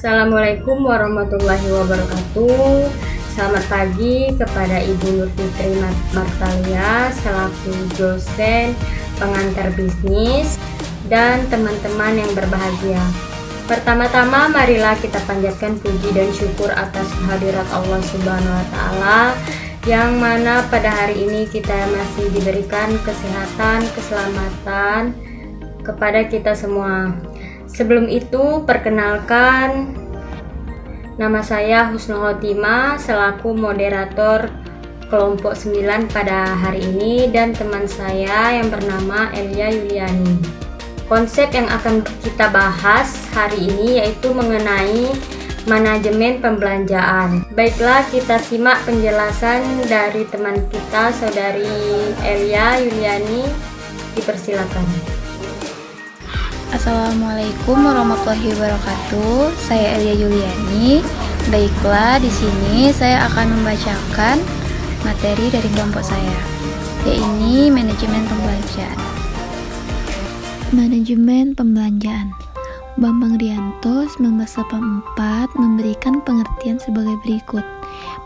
Assalamualaikum warahmatullahi wabarakatuh. Selamat pagi kepada Ibu Nur Fitri Martalia selaku dosen pengantar bisnis dan teman-teman yang berbahagia. Pertama-tama marilah kita panjatkan puji dan syukur atas kehadirat Allah Subhanahu wa taala yang mana pada hari ini kita masih diberikan kesehatan, keselamatan kepada kita semua. Sebelum itu, perkenalkan, nama saya Husnul Khotimah selaku moderator kelompok 9 pada hari ini dan teman saya yang bernama Elia Yuliani. Konsep yang akan kita bahas hari ini yaitu mengenai manajemen pembelanjaan. Baiklah, kita simak penjelasan dari teman kita, Saudari Elia Yuliani. Dipersilakan. Assalamualaikum warahmatullahi wabarakatuh. Saya Elia Yuliani. Baiklah, di sini saya akan membacakan materi dari kelompok saya, yaitu manajemen pembelanjaan. Manajemen pembelanjaan. Bambang Rianto 1984 memberikan pengertian sebagai berikut.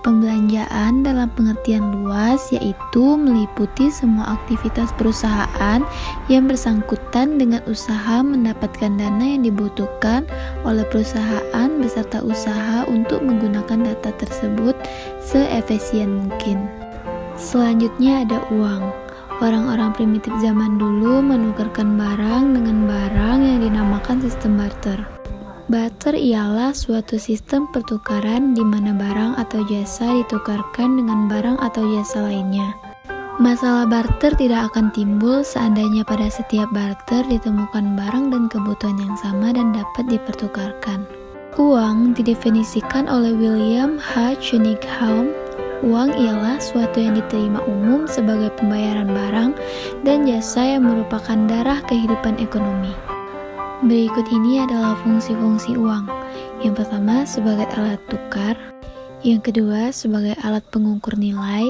Pembelanjaan dalam pengertian luas yaitu meliputi semua aktivitas perusahaan yang bersangkutan dengan usaha mendapatkan dana yang dibutuhkan oleh perusahaan beserta usaha untuk menggunakan data tersebut seefisien mungkin. Selanjutnya ada uang. Orang-orang primitif zaman dulu menukarkan barang dengan barang yang dinamakan sistem barter. Barter ialah suatu sistem pertukaran di mana barang atau jasa ditukarkan dengan barang atau jasa lainnya. Masalah barter tidak akan timbul seandainya pada setiap barter ditemukan barang dan kebutuhan yang sama dan dapat dipertukarkan. Uang didefinisikan oleh William H. Cunningham. Uang ialah suatu yang diterima umum sebagai pembayaran barang dan jasa yang merupakan darah kehidupan ekonomi. Berikut ini adalah fungsi-fungsi uang. Yang pertama sebagai alat tukar, yang kedua sebagai alat pengukur nilai,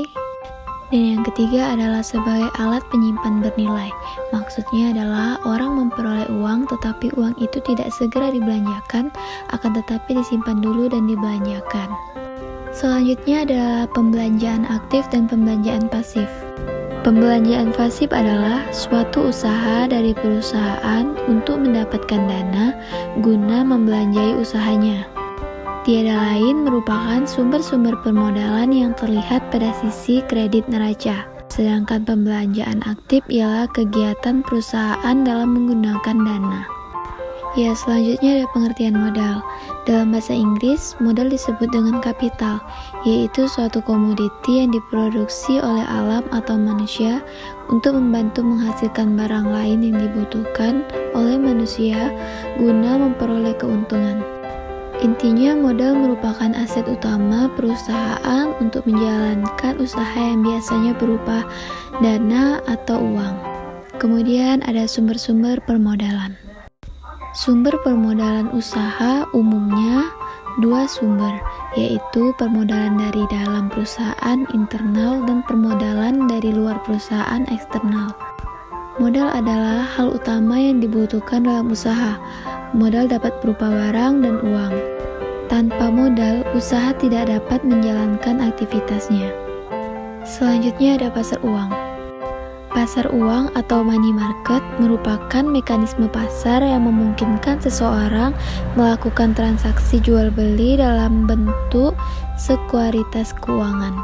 dan yang ketiga adalah sebagai alat penyimpan bernilai. Maksudnya adalah orang memperoleh uang tetapi uang itu tidak segera dibelanjakan, akan tetapi disimpan dulu dan dibelanjakan. Selanjutnya adalah pembelanjaan aktif dan pembelanjaan pasif. Pembelanjaan pasif adalah suatu usaha dari perusahaan untuk mendapatkan dana guna membelanjai usahanya. Tiada lain merupakan sumber-sumber permodalan yang terlihat pada sisi kredit neraca. Sedangkan pembelanjaan aktif ialah kegiatan perusahaan dalam menggunakan dana. Ya, selanjutnya ada pengertian modal. Dalam bahasa Inggris, modal disebut dengan kapital, yaitu suatu komoditi yang diproduksi oleh alam atau manusia untuk membantu menghasilkan barang lain yang dibutuhkan oleh manusia guna memperoleh keuntungan. Intinya, modal merupakan aset utama perusahaan untuk menjalankan usaha yang biasanya berupa dana atau uang. Kemudian ada sumber-sumber permodalan. Sumber permodalan usaha umumnya dua sumber, yaitu permodalan dari dalam perusahaan internal dan permodalan dari luar perusahaan eksternal. Modal adalah hal utama yang dibutuhkan dalam usaha. Modal dapat berupa barang dan uang. Tanpa modal, usaha tidak dapat menjalankan aktivitasnya. Selanjutnya ada pasar uang. Pasar uang atau money market merupakan mekanisme pasar yang memungkinkan seseorang melakukan transaksi jual beli dalam bentuk sekuritas keuangan.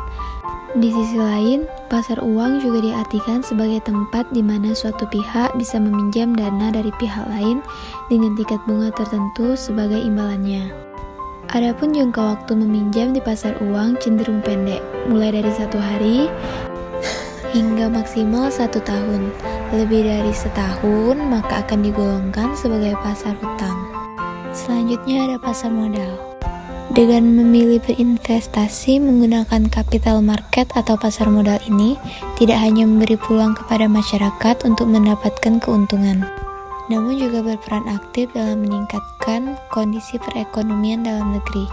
Di sisi lain, pasar uang juga diartikan sebagai tempat di mana suatu pihak bisa meminjam dana dari pihak lain dengan tingkat bunga tertentu sebagai imbalannya. Adapun jangka waktu meminjam di pasar uang cenderung pendek, mulai dari 1 hari hingga maksimal 1 tahun. Lebih dari setahun maka akan digolongkan sebagai pasar hutang. Selanjutnya ada pasar modal. Dengan memilih berinvestasi menggunakan capital market atau pasar modal ini, tidak hanya memberi peluang kepada masyarakat untuk mendapatkan keuntungan, namun juga berperan aktif dalam meningkatkan kondisi perekonomian dalam negeri.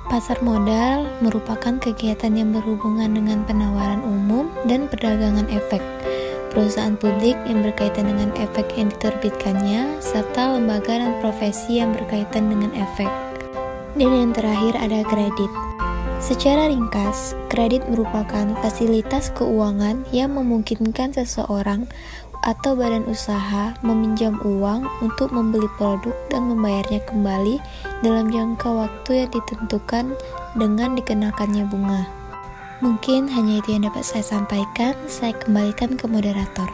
Pasar modal merupakan kegiatan yang berhubungan dengan penawaran umum dan perdagangan efek, perusahaan publik yang berkaitan dengan efek yang diterbitkannya, serta lembaga dan profesi yang berkaitan dengan efek. Dan yang terakhir ada kredit. Secara ringkas, kredit merupakan fasilitas keuangan yang memungkinkan seseorang atau badan usaha meminjam uang untuk membeli produk dan membayarnya kembali dalam jangka waktu yang ditentukan dengan dikenakannya bunga. Mungkin hanya itu yang dapat saya sampaikan. Saya kembalikan ke moderator.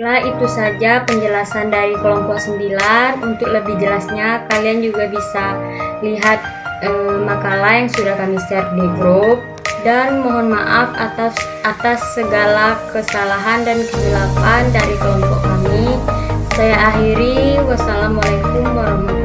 Nah, itu saja penjelasan dari kelompok 9. Untuk lebih jelasnya, kalian juga bisa lihat makalah yang sudah kami share di grup. Dan mohon maaf atas segala kesalahan dan kesilapan dari kelompok kami. Saya akhiri. Wassalamualaikum warahmatullahi wabarakatuh.